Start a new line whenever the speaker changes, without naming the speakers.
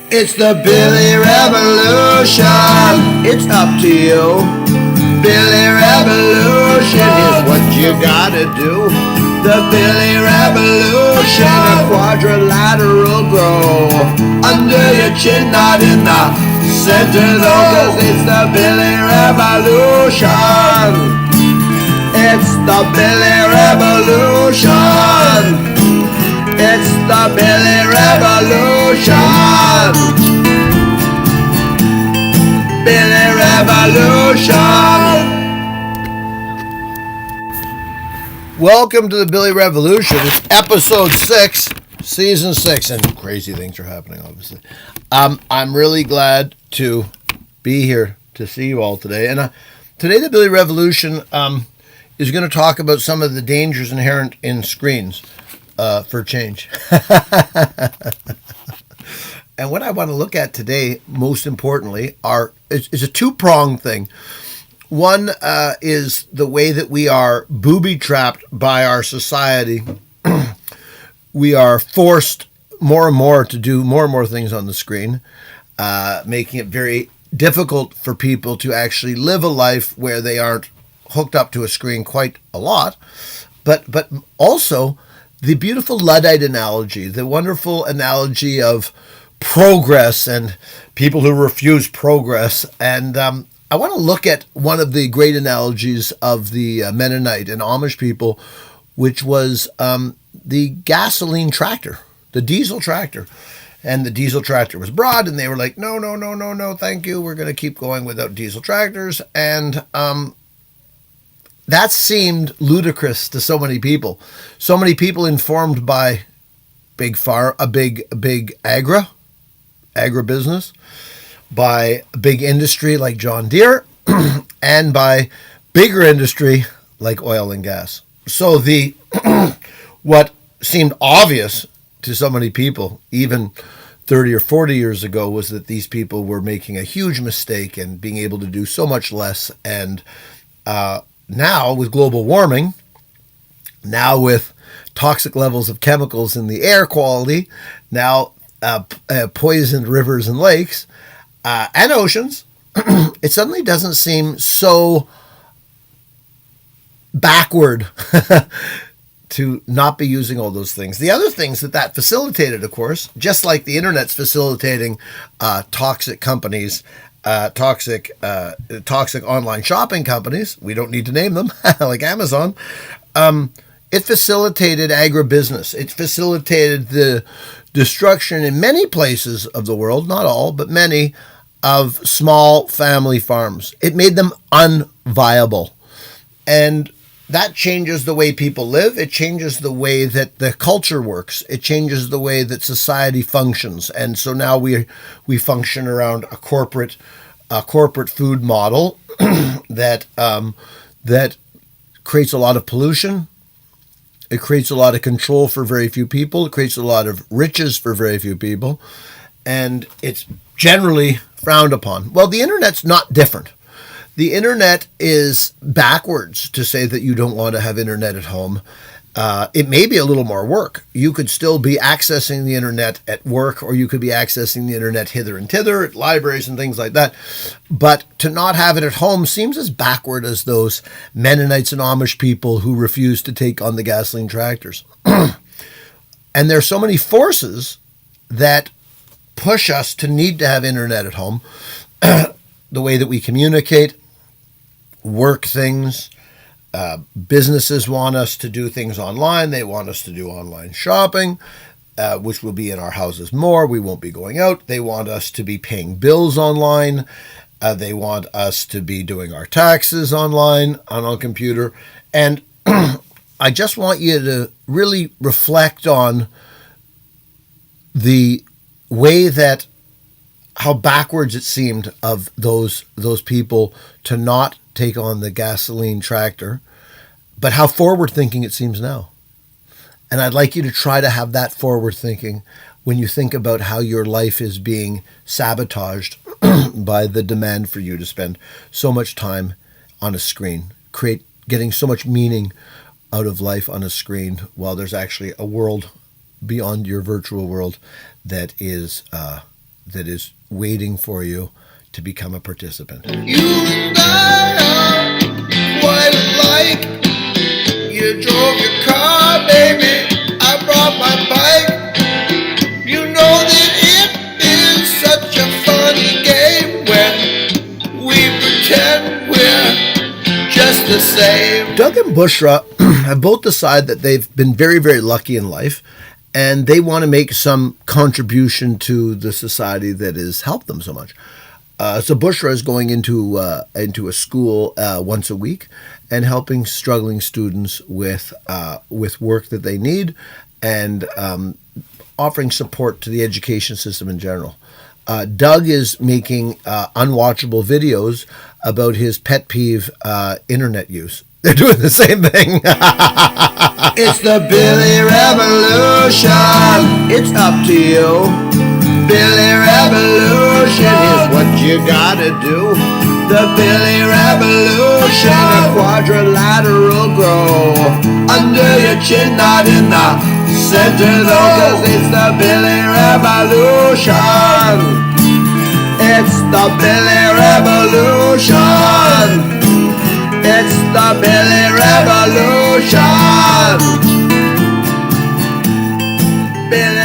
It's the Billy Revolution. It's up to you. Billy Revolution is what you gotta do. The Billy Revolution, a quadrilateral grow. Under your chin, not in the center though, cause it's the Billy Revolution. It's the Billy Revolution. It's the Billy Revolution. Billy Revolution. Welcome to the Billy Revolution. It's episode 6, season 6, and crazy things are happening, obviously. I'm really glad to be here to see you all today. And today, the Billy Revolution is going to talk about some of the dangers inherent in screens for change. And what I want to look at today, most importantly, is a two-pronged thing. One is the way that we are booby-trapped by our society. We are forced more and more to do more and more things on the screen, making it very difficult for people to actually live a life where they aren't hooked up to a screen quite a lot. But also the beautiful Luddite analogy, the wonderful analogy of progress and people who refuse progress. And I want to look at one of the great analogies of the Mennonite and Amish people, which was the gasoline tractor, the diesel tractor. And the diesel tractor was brought, and they were like, no, thank you. We're going to keep going without diesel tractors. And that seemed ludicrous to so many people. So many people informed by big agribusiness, by big industry like John Deere, and by bigger industry like oil and gas. So the what seemed obvious to so many people, even 30 or 40 years ago, was that these people were making a huge mistake and being able to do so much less. And now with global warming, now with toxic levels of chemicals in the air quality, now poisoned rivers and lakes and oceans, it suddenly doesn't seem so backward to not be using all those things. The other things that facilitated, of course, just like the internet's facilitating toxic companies, toxic online shopping companies, we don't need to name them, like Amazon, it facilitated agribusiness. It facilitated the destruction in many places of the world, not all, but many, of small family farms. It made them unviable. And that changes the way people live. It changes the way that the culture works. It changes the way that society functions. And so now we function around a corporate food model that creates a lot of pollution. It creates a lot of control for very few people. It creates a lot of riches for very few people. And it's generally frowned upon. Well, the internet's not different. The internet is backwards to say that you don't want to have internet at home. It may be a little more work. You could still be accessing the internet at work, or you could be accessing the internet hither and thither at libraries and things like that. But to not have it at home seems as backward as those Mennonites and Amish people who refuse to take on the gasoline tractors. And there are so many forces that push us to need to have internet at home. The way that we communicate, work things. Businesses want us to do things online. They want us to do online shopping, which will be in our houses more. We won't be going out. They want us to be paying bills online. They want us to be doing our taxes online on a computer. And I just want you to really reflect on the way that how backwards it seemed of those people to not take on the gasoline tractor, but how forward thinking it seems now. And I'd like you to try to have that forward thinking when you think about how your life is being sabotaged by the demand for you to spend so much time on a screen, getting so much meaning out of life on a screen, while there's actually a world beyond your virtual world that is that is waiting for you to become a participant.
You and I are quite alike. You drove your car, baby. I brought my bike. You know that it is such a funny game when we pretend we're just the same.
Doug and Bushra have both decided that they've been very, very lucky in life, and they want to make some contribution to the society that has helped them so much. So Bushra is going into a school once a week and helping struggling students with work that they need, and offering support to the education system in general. Doug is making unwatchable videos about his pet peeve internet use. They're doing the same thing.
It's the Billy Revolution. It's up to you. Billy Revolution is what you gotta do. The Billy Revolution, a quadrilateral grow under your chin, not in the center though, 'cause it's the Billy Revolution. It's the Billy Revolution. It's the Billy Revolution. Billy